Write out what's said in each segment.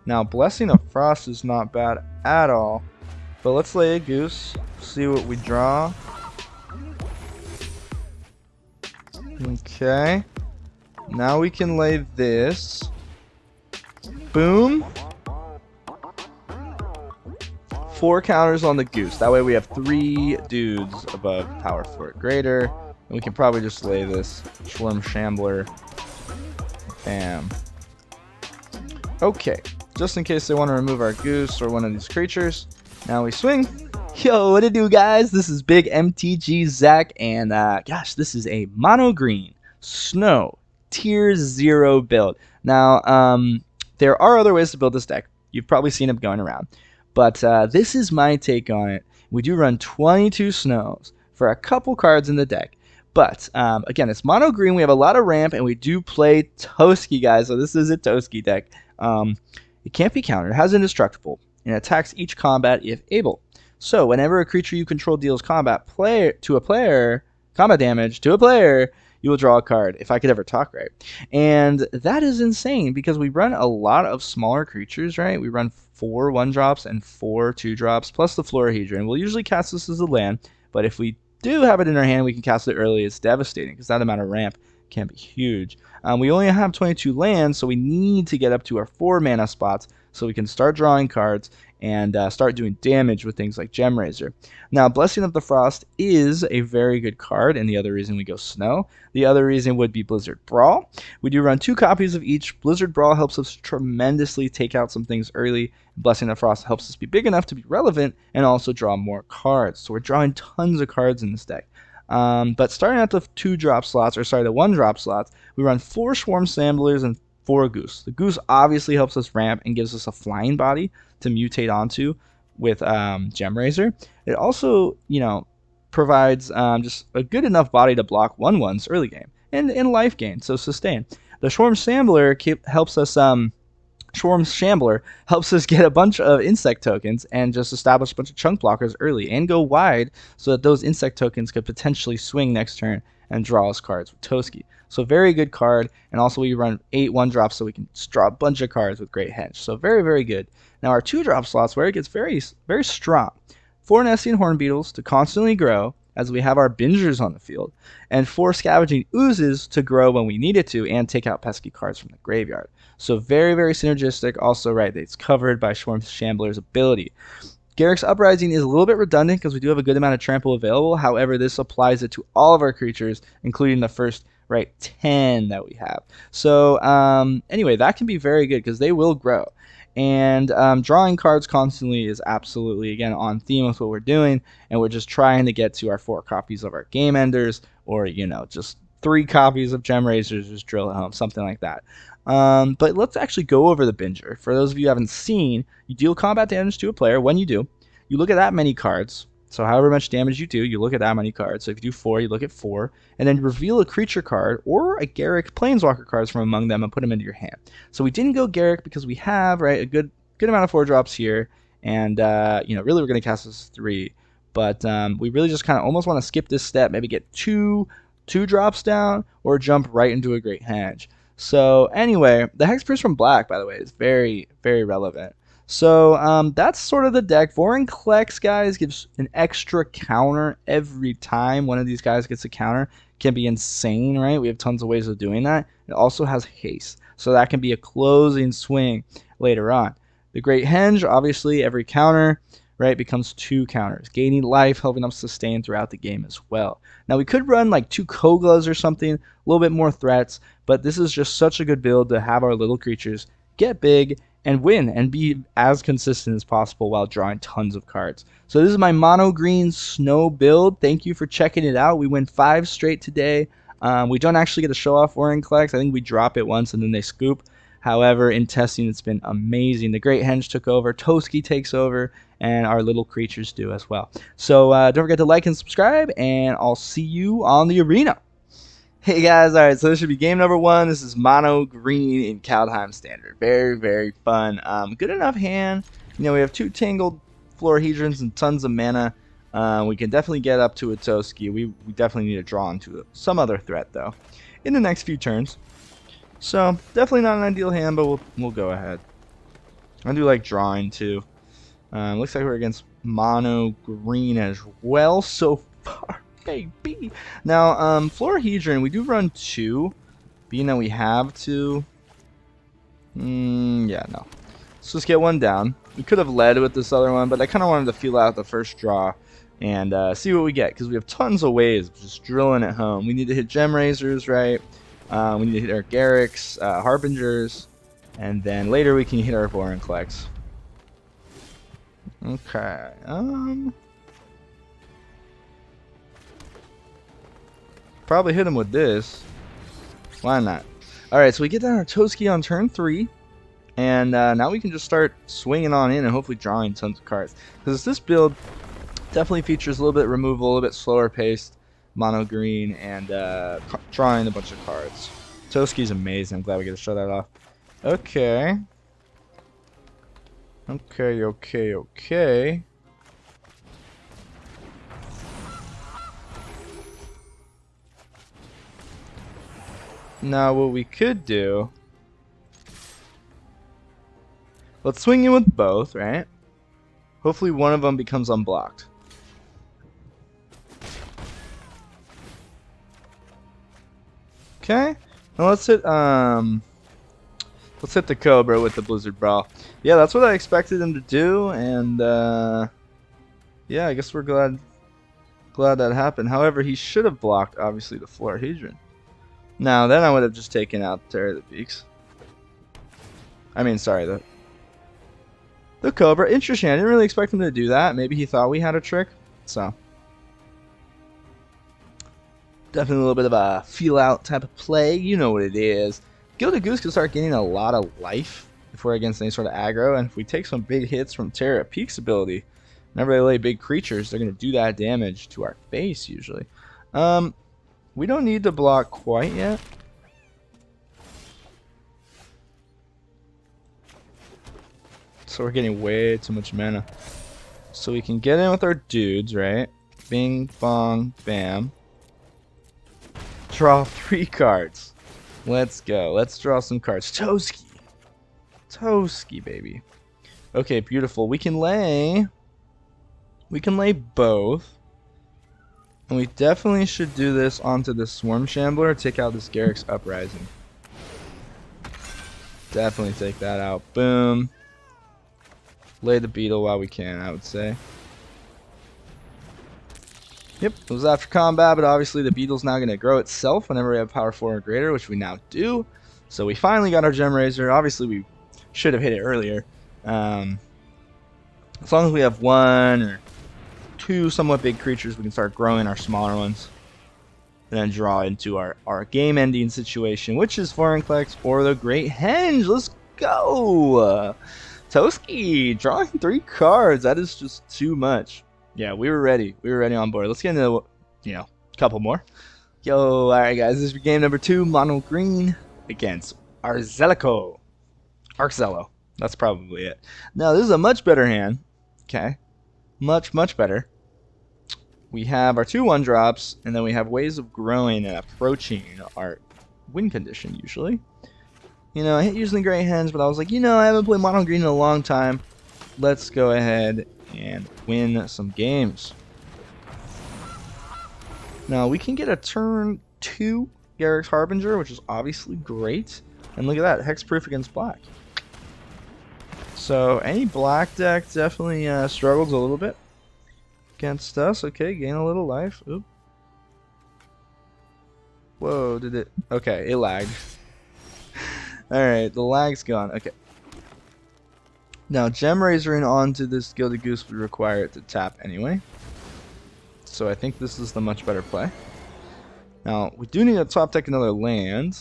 Now, Blessing of Frost is not bad at all. But let's lay a goose, see what we draw. Okay. Now we can lay this. Boom. 4 counters on the goose. That way we have 3 dudes above power 4 or greater. And we can probably just lay this Schwarm Shambler. Bam. Okay. Just in case they want to remove our goose or one of these creatures. Now we swing. Yo, what it do, guys? This is Big MTG Zach, and gosh, this is a mono green snow tier 0 build. Now, there are other ways to build this deck. You've probably seen them going around, but this is my take on it. We do run 22 snows for a couple cards in the deck, but again, it's mono green. We have a lot of ramp, and we do play Toski, guys. So this is a Toski deck. It can't be countered. It has indestructible and attacks each combat if able. So whenever a creature you control deals combat damage to a player, you will draw a card, if I could ever talk right. And that is insane because we run a lot of smaller creatures, right? We run 4 1-drops and 4 2-drops, plus the Florahedron. We'll usually cast this as a land, but if we do have it in our hand, we can cast it early. It's devastating because that amount of ramp can be huge. We only have 22 lands, so we need to get up to our 4 mana spots so we can start drawing cards and start doing damage with things like Gemrazor. Now, Blessing of the Frost is a very good card, and the other reason we go Snow. The other reason would be Blizzard Brawl. We do run 2 copies of each. Blizzard Brawl helps us tremendously take out some things early. Blessing of the Frost helps us be big enough to be relevant and also draw more cards. So we're drawing tons of cards in this deck. But starting at the 2-drop slots, or sorry, the 1-drop slots, we run 4 Schwarm Samblers and 4 Goose. The Goose obviously helps us ramp and gives us a flying body to mutate onto with Gemrazor. It also, provides just a good enough body to block 1/1s early game and in life gain, so sustain. The Schwarm Shambler helps us. Schwarm Shambler helps us get a bunch of insect tokens and just establish a bunch of chunk blockers early and go wide so that those insect tokens could potentially swing next turn and draw us cards with Toski. So very good card, and also we run 8 1-drops so we can draw a bunch of cards with Great Henge. So very, very good. Now our 2-drop slots where it gets very, very strong. 4 Nesting Horn Beetles to constantly grow as we have our Bingers on the field, and 4 Scavenging Oozes to grow when we need it to and take out pesky cards from the graveyard. So very, very synergistic. Also, right, it's covered by Schwarm Shambler's ability. Garruk's Uprising is a little bit redundant because we do have a good amount of trample available. However, this applies it to all of our creatures, including the first 10 that we have. So anyway, that can be very good because they will grow. And drawing cards constantly is absolutely, again, on theme with what we're doing. And we're just trying to get to our 4 copies of our Game Enders, or, just 3 copies of Gemrazors, just drill it home, something like that. But let's actually go over the Binger. For those of you who haven't seen, you deal combat damage to a player. When you do, you look at that many cards. So however much damage you do, you look at that many cards. So if you do 4, you look at 4. And then reveal a creature card or a Garruk Planeswalker cards from among them and put them into your hand. So we didn't go Garruk because we have, a good amount of 4-drops here. And, really we're going to cast this 3. But we really just kind of almost want to skip this step. Maybe get 2 drops down or jump right into a Great Henge. So anyway, the Hexproof from Black, by the way, is very, very relevant. So that's sort of the deck. Vorinclex, guys, gives an extra counter every time one of these guys gets a counter. Can be insane, right? We have tons of ways of doing that. It also has haste, so that can be a closing swing later on. The Great Henge, obviously, every counter, right, becomes 2 counters, gaining life, helping them sustain throughout the game as well. Now, we could run like 2 Koglas or something, a little bit more threats, but this is just such a good build to have our little creatures get big and win and be as consistent as possible while drawing tons of cards. So this is my mono green snow build. Thank you for checking it out. We win 5 straight today. We don't actually get to show off Vorinclex. I think we drop it once and then they scoop. However, in testing, it's been amazing. The Great Henge took over, Toski takes over, and our little creatures do as well. So don't forget to like and subscribe, and I'll see you on the arena. Hey guys, alright, so this should be game number 1. This is mono green in Kaldheim standard. Very, very fun. Good enough hand. We have 2 Tangled Florahedrons and tons of mana. We can definitely get up to a Toski. We definitely need to draw into some other threat, though, in the next few turns. So, definitely not an ideal hand, but we'll go ahead. I do like drawing too. Looks like we're against mono green as well so far, baby. Now, Florahedron, we do run 2, being that we have 2. Yeah, no. Let's just get 1 down. We could have led with this other one, but I kind of wanted to feel out the first draw and see what we get, because we have tons of ways of just drilling it home. We need to hit Gem Razors, right? We need to hit our Garrick's, Harbingers, and then later we can hit our Vorinclex. Okay. Probably hit him with this. Why not? Alright, so we get down our Toski on turn 3. And now we can just start swinging on in and hopefully drawing tons of cards. Because this build definitely features a little bit removal, a little bit slower paced, mono green, and drawing a bunch of cards. Toski's amazing. I'm glad we get to show that off. Okay. Okay. Now what we could do, let's swing in with both, right? Hopefully one of them becomes unblocked. Okay. Now let's hit the Cobra with the Blizzard Brawl. Yeah, that's what I expected him to do, and yeah, I guess we're glad that happened. However, he should have blocked obviously the Florahedron. Now then I would have just taken out Terror the Beaks. I mean, sorry, the Cobra. Interesting. I didn't really expect him to do that. Maybe he thought we had a trick. So definitely a little bit of a feel out type of play. You know what it is. Gilded Goose can start gaining a lot of life if we're against any sort of aggro, and if we take some big hits from Terra Peak's ability, whenever they lay big creatures, they're going to do that damage to our face usually. We don't need to block quite yet. So we're getting way too much mana. So we can get in with our dudes, right? Bing, bong, bam. Draw 3 cards. Let's go. Let's draw some cards. Toski. Toski, baby. Okay, beautiful. We can lay both. And we definitely should do this onto the Swarm Shambler. Take out this Garrick's Uprising. Definitely take that out. Boom. Lay the Beetle while we can, I would say. Yep, it was after combat, but obviously the Beetle's now going to grow itself whenever we have power 4 or greater, which we now do. So we finally got our Gem Razor. Obviously we should have hit it earlier. As long as we have 1 or 2 somewhat big creatures, we can start growing our smaller ones. And then draw into our game-ending situation, which is Vorinclex or the Great Henge. Let's go! Toski, drawing 3 cards. That is just too much. Yeah, we were ready. We were ready on board. Let's get into, a couple more. Yo, alright guys, this is game number 2, mono green against Arzello. Arzello. That's probably it. Now, this is a much better hand. Okay. Much better. We have our 2 1-drops, and then we have ways of growing and approaching our win condition, usually. I hate using the Great Henge, but I was like, I haven't played mono green in a long time. Let's go ahead and win some games. Now, we can get a turn 2 Garrick's Harbinger, which is obviously great. And look at that, hexproof against black. So, any black deck definitely struggles a little bit against us. Okay, gain a little life. Oop. Whoa, did it... Okay, it lagged. Alright, the lag's gone. Okay. Now, Gem Razoring onto this Gilded Goose would require it to tap anyway. So I think this is the much better play. Now, we do need to top deck another land,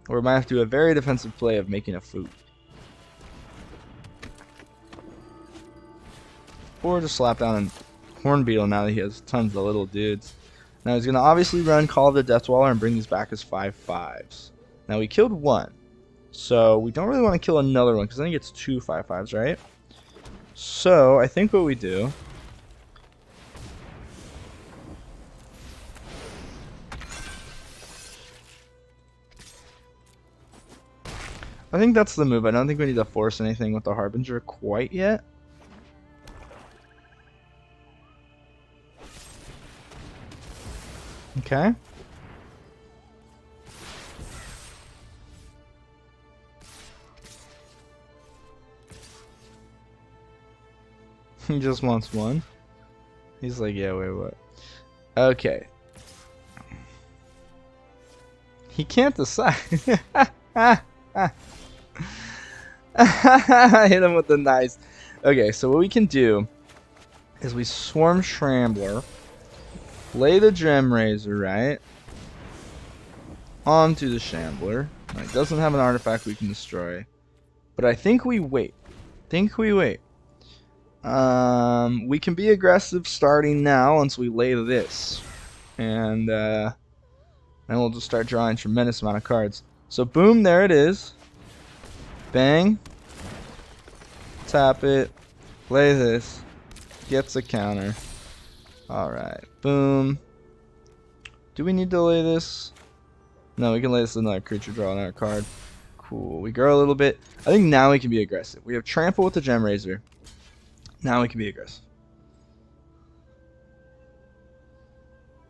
or we might have to do a very defensive play of making a food. Or just slap down a Hornbeetle now that he has tons of little dudes. Now he's going to obviously run Call of the Deathwaller and bring these back as 5/5s. Now we killed 1. So we don't really want to kill another one because I think it's 2 5/5s, right? So I think what we do... I think that's the move. I don't think we need to force anything with the Harbinger quite yet. Okay. He just wants one. He's like, yeah, wait, what? Okay. He can't decide. I hit him with the nice. Okay, so what we can do is we swarm Shambler, lay the Gem Razor, right, onto the Shambler. It doesn't have an artifact we can destroy, but I think we wait. We can be aggressive starting now once we lay this, and then we'll just start drawing a tremendous amount of cards. So boom, there it is. Bang. Tap it. Play this. Gets a counter. Alright. Boom. Do we need to lay this? No, we can lay this in another creature, draw another card. Cool. We grow a little bit. I think now we can be aggressive. We have Trample with the Gem Razor. Now we can be aggressive.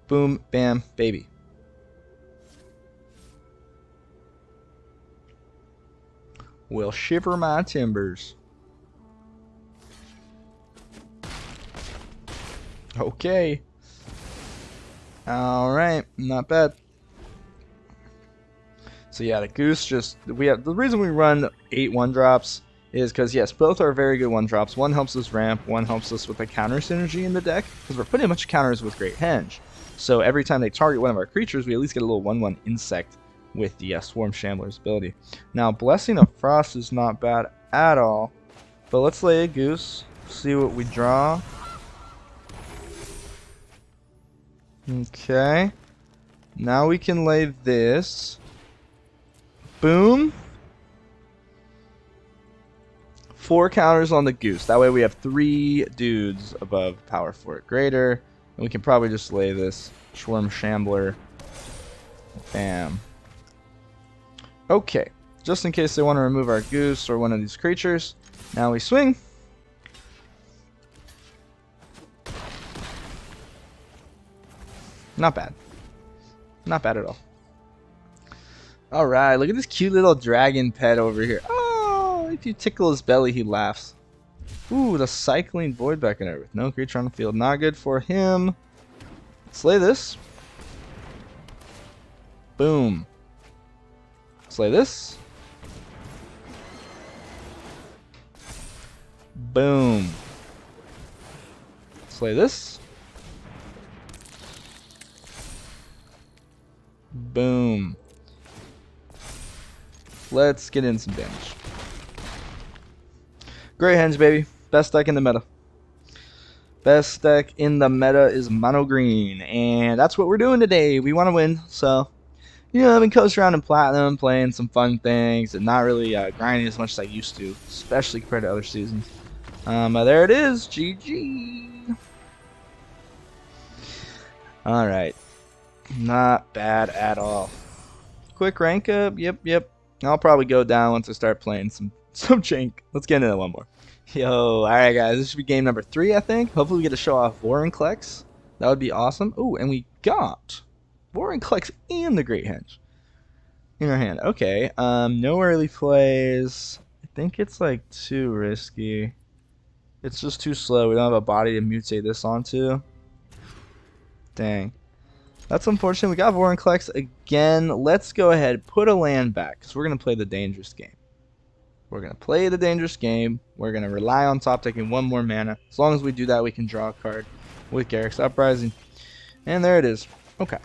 Boom. Bam. Baby. We'll shiver my timbers. Okay. Alright, not bad. So yeah, the Goose just, the reason we run 8 1-drops is because, yes, both are very good 1-drops. One helps us ramp, one helps us with a counter synergy in the deck, because we're putting a bunch of counters with Great Henge. So every time they target one of our creatures, we at least get a little 1/1 insect with the Swarm Shambler's ability. Now, Blessing of Frost is not bad at all, but let's lay a Goose, see what we draw. Okay. Now we can lay this. Boom. 4 counters on the Goose. That way we have 3 dudes above power 4 greater. And we can probably just lay this Swarm Shambler. Bam. Okay. Just in case they want to remove our Goose or one of these creatures. Now we swing. Not bad. Not bad at all. Alright, look at this cute little dragon pet over here. Oh, if you tickle his belly, he laughs. Ooh, the Cycling Void Beckoner with no creature on the field. Not good for him. Let's lay this. Boom. Let's lay this. Boom. Let's lay this. Boom. Let's get in some damage. Great Henge, baby. Best deck in the meta. Best deck in the meta is mono green. And that's what we're doing today. We want to win. So, you know, I've been coasting around in Platinum, playing some fun things, and not really grinding as much as I used to, especially compared to other seasons. There it is. GG. Alright. Not bad at all. Quick rank up. Yep. I'll probably go down once I start playing some jank. Let's get into one more. Yo, alright guys, this should be game number 3, I think. Hopefully we get to show off Vorinclex. That would be awesome. Oh, and we got Vorinclex and the Great Henge in our hand. Okay, no early plays. I think it's like too risky. It's just too slow. We don't have a body to mutate this onto. Dang. That's unfortunate. We got Vorinclex again. Let's go ahead, put a land back, because we're going to play the dangerous game. We're going to play the dangerous game. We're going to rely on top taking 1 more mana. As long as we do that, we can draw a card with Garruk's Uprising. And there it is. Okay.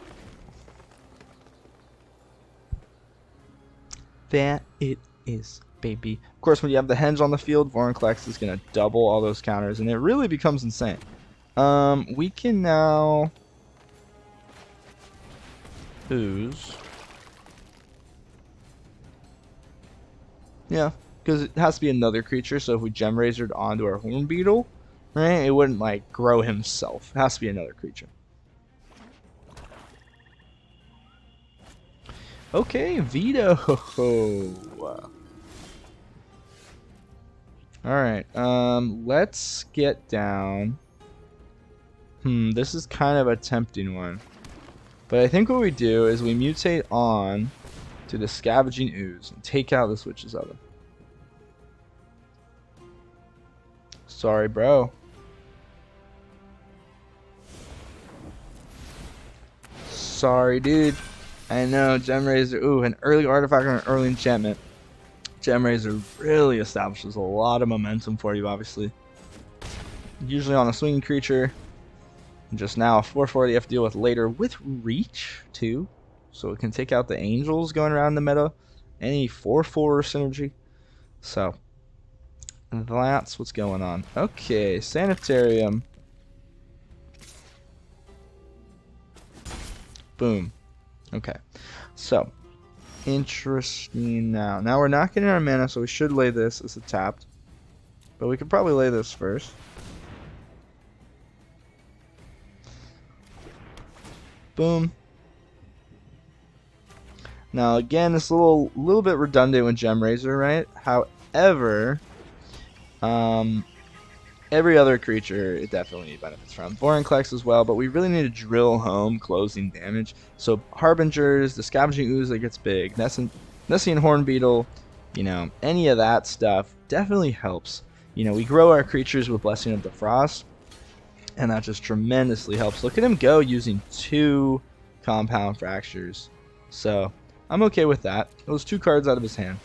There it is, baby. Of course, when you have the Henge on the field, Vorinclex is going to double all those counters, and it really becomes insane. We can now... Ooze. Yeah, because it has to be another creature, so if we Gem Razored onto our Horn Beetle, right, it wouldn't, like, grow himself. It has to be another creature. Okay, Veto. Alright, let's get down. This is kind of a tempting one. But I think what we do is we mutate on to the Scavenging Ooze and take out this Witch's Oven. Sorry, bro. Sorry, dude. I know, Gem Razor. Ooh, an early artifact and an early enchantment. Gem Razor really establishes a lot of momentum for you, obviously. Usually on a swinging creature. Just now, a 4/4 you have to deal with later with Reach, too. So it can take out the Angels going around the meta. Any 4/4 synergy. So, that's what's going on. Okay, Sanitarium. Boom. Okay, so interesting now. Now we're not getting our mana, so we should lay this as a tapped. But we could probably lay this first. Boom. Now again, it's a little bit redundant with Gem Razor, right? However, every other creature it definitely benefits from. Vorinclex as well, but we really need to drill home closing damage. So Harbingers, the Scavenging Ooze that gets big, Nessian Hornbeetle, you know, any of that stuff definitely helps. You know, we grow our creatures with Blessing of the Frost, and that just tremendously helps. Look at him go using 2 Compound Fractures. So I'm okay with that. Those 2 cards out of his hand.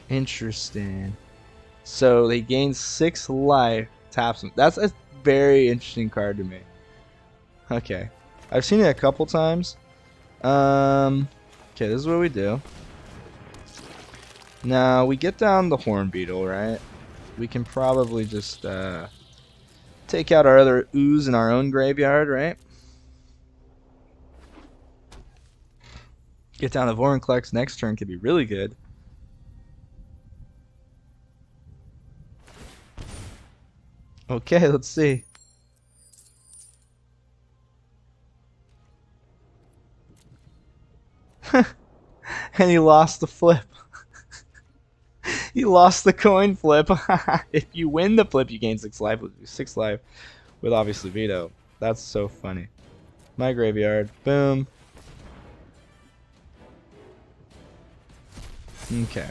Interesting. So they gain 6 life, taps them. That's a very interesting card to me. Okay. I've seen it a couple times. Okay, this is what we do. Now we get down the Hornbeetle, right? We can probably just take out our other ooze in our own graveyard, right? Get down the Vorinclex next turn could be really good. Okay, let's see. And he lost the flip. He lost the coin flip. If you win the flip, you gain 6 life. 6 life with obviously veto. That's so funny. My graveyard. Boom. Okay.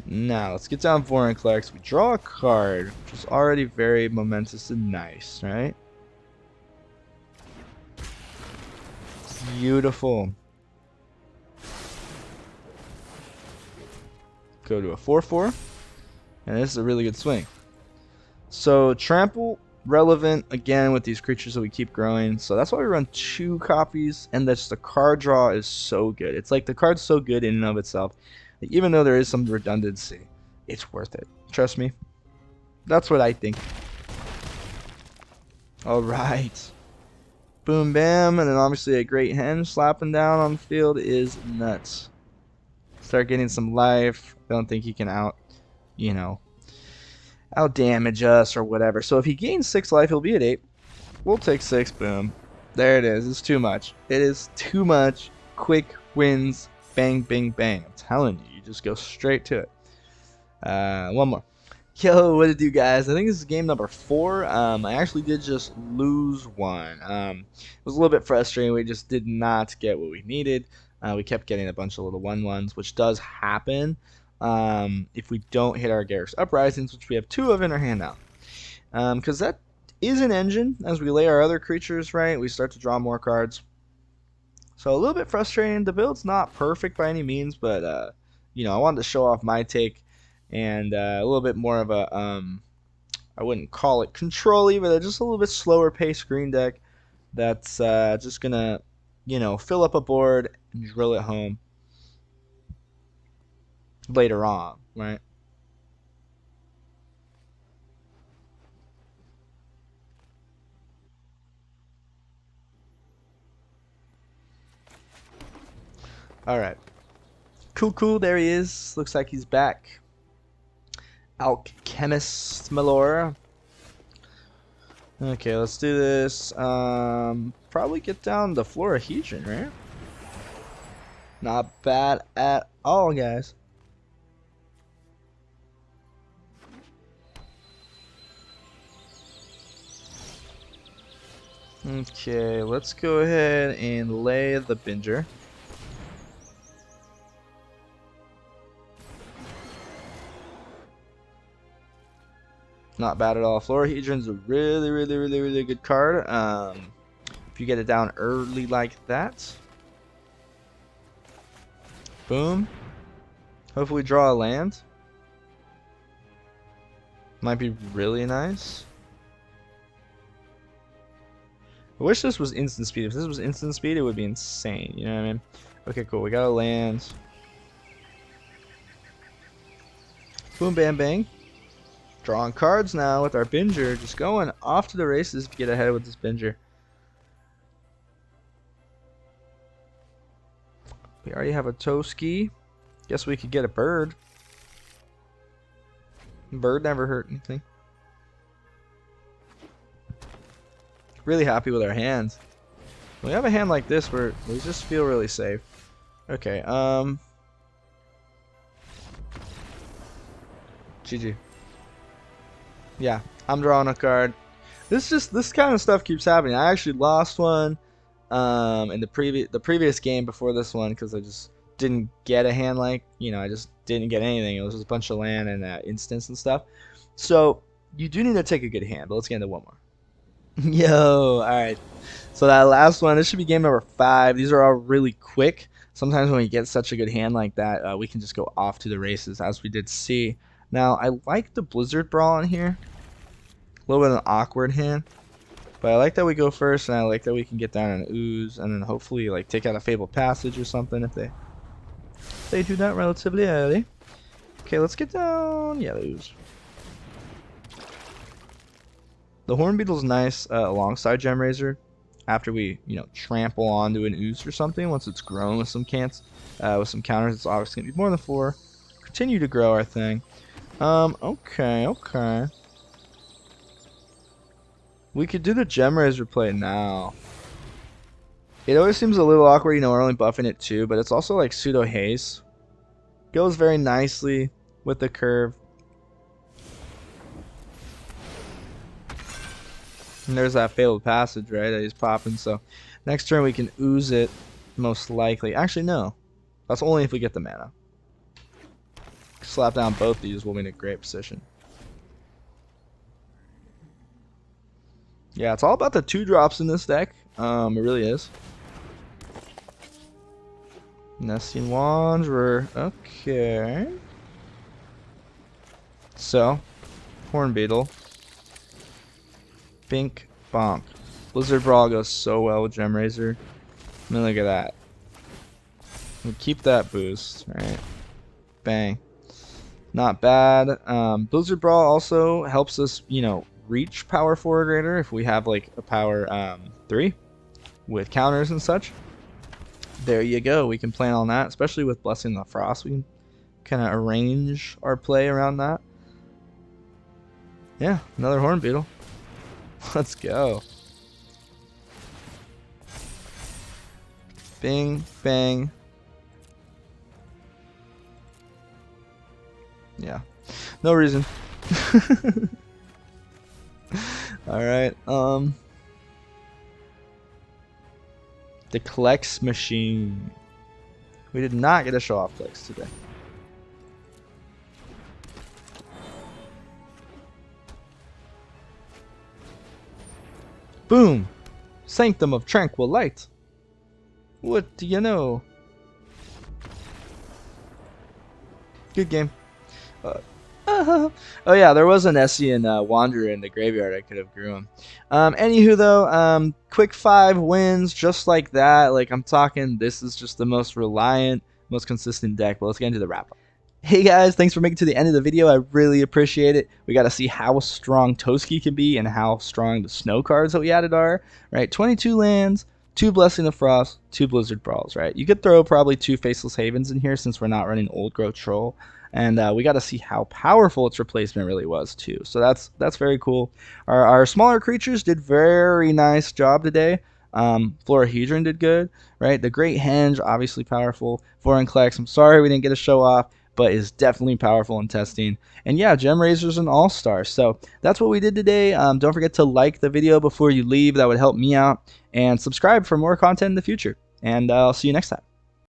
Now, let's get down Vorinclex. We draw a card, which is already very momentous and nice, right? Beautiful. Go to a 4/4. And this is a really good swing. So, Trample, relevant, again, with these creatures that we keep growing. So that's why we run 2 copies, and that's the card draw is so good. It's like the card's so good in and of itself. Even though there is some redundancy, it's worth it. Trust me. That's what I think. Alright. Boom, bam. And then obviously a Great Hen slapping down on the field is nuts. Start getting some life. I don't think he can out damage us or whatever. So if he gains 6 life, he'll be at 8. We'll take 6. Boom. There it is. It's too much. It is too much. Quick wins. Bang, bang, bang. I'm telling you. You just go straight to it. One more. Yo, what to do, guys? I think this is game number 4. I actually did just lose one. It was a little bit frustrating. We just did not get what we needed. We kept getting a bunch of little 1/1s, which does happen if we don't hit our Garrus Uprisings, which we have 2 of in our hand now. Because that is an engine. As we lay our other creatures, right, we start to draw more cards. So a little bit frustrating. The build's not perfect by any means, but I wanted to show off my take and a little bit more of a I wouldn't call it control-y, but just a little bit slower paced green deck that's just gonna fill up a board and drill it home later on, right? All right. Cool. There he is. Looks like he's back. Alchemist Malora. Okay, let's do this. Probably get down the Florahedron, right? Not bad at all, guys. Okay, let's go ahead and lay the Binger. Not bad at all. Florahedron's a really good card. If you get it down early like that. Boom. Hopefully draw a land. Might be really nice. I wish this was instant speed. If this was instant speed, it would be insane. You know what I mean? Okay, cool. We got a land. Boom, bam, bang. Drawing cards now with our Binger. Just going off to the races to get ahead with this Binger. We already have a Toski. Guess we could get a bird. Bird never hurt anything. Really happy with our hands. When we have a hand like this where we just feel really safe. Okay, GG. Yeah, I'm drawing a card. This kind of stuff keeps happening. I actually lost one in the previous game before this one because I just didn't get a hand like, you know, I just didn't get anything. It was just a bunch of land and instants and stuff. So you do need to take a good hand, but let's get into one more. Yo, alright. So that last one, this should be game number 5. These are all really quick. Sometimes when we get such a good hand like that, we can just go off to the races, as we did see. Now, I like the Blizzard Brawl in here. A little bit of an awkward hand. But I like that we go first, and I like that we can get down an ooze, and then hopefully like take out a Fabled Passage or something if they do that relatively early. Okay, let's get down. Yeah, the ooze. The Hornbeetle's nice alongside Gemrazor after we, you know, trample onto an ooze or something. Once it's grown with some counters, it's obviously gonna be more than 4. Continue to grow our thing. Okay. We could do the Gemrazor play now. It always seems a little awkward, you know, we're only buffing it 2, but it's also like pseudo haste. Goes very nicely with the curve. And there's that Fabled Passage, right, that he's popping, so next turn we can ooze it, most likely. Actually, no. That's only if we get the mana. Slap down both these, we'll be in a great position. Yeah, it's all about the 2-drops in this deck. It really is. Nesting Wanderer. Okay. So, Hornbeetle. Bink, bonk. Blizzard Brawl goes so well with Gemrazor. I mean, look at that. We keep that boost, right? Bang. Not bad. Blizzard Brawl also helps us, you know, reach power 4 or greater if we have like a power 3 with counters and such. There you go. We can plan on that, especially with Blessing the Frost. We can kind of arrange our play around that. Yeah, another Hornbeetle. Let's go. Bing, bang. Yeah. No reason. Alright, the Klex machine. We did not get a show off Klex today. Boom! Sanctum of Tranquil Light. What do you know? Good game. Oh yeah, there was an Essien Wanderer in the graveyard. I could have grew him. Anywho though, quick 5 wins just like that. Like I'm talking, this is just the most reliant, most consistent deck. But let's get into the wrap up. Hey guys, thanks for making it to the end of the video. I really appreciate it. We got to see how strong Toski can be and how strong the snow cards that we added are. Right, 22 lands, 2 Blessing of Frost, 2 Blizzard Brawls. Right, you could throw probably 2 Faceless Havens in here since we're not running Old Growth Troll. And we got to see how powerful its replacement really was too. So that's very cool. Our smaller creatures did very nice job today. Florahedron did good, right? The Great Henge, obviously powerful. Vorinclex, I'm sorry we didn't get a show off, but is definitely powerful in testing. And yeah, Gem Razor's an all-star. So that's what we did today. Don't forget to like the video before you leave. That would help me out. And subscribe for more content in the future. And I'll see you next time.